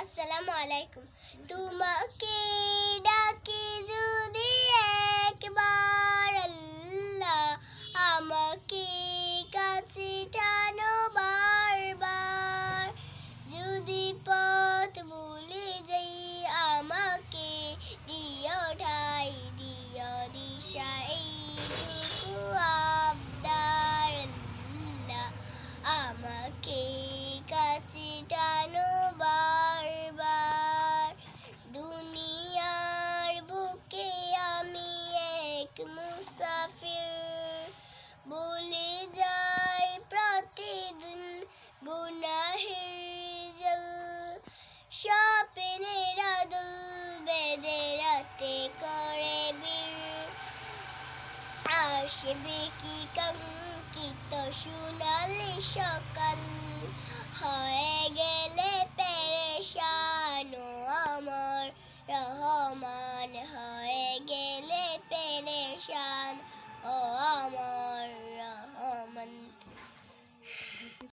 আসসালামু আলাইকুম। তোমাকে ডাকি যদি একবার আল্লাহ, আমাকে কাছে টানো বারবার। যদি পথ ভুলে যাই, আমাকে দিও ঠাই, দিও দিশা, এইটুকু আবদার আল্লাহ, আমাকে কাছে টানো বারবার। দুনিয়ার বুকে আমি এক মুসাফির, বলে যাই প্রতিদিন গুনাহের জল। স্বপ্নের আদল বেঁধে রাতে করে বীর, আসবে কি কাঙ্ক্ষিত সোনালি সকাল। হয়ে গেলে পেরেশান ও আমার রহমান, হয়ে গেলে পেরেশান ও আমার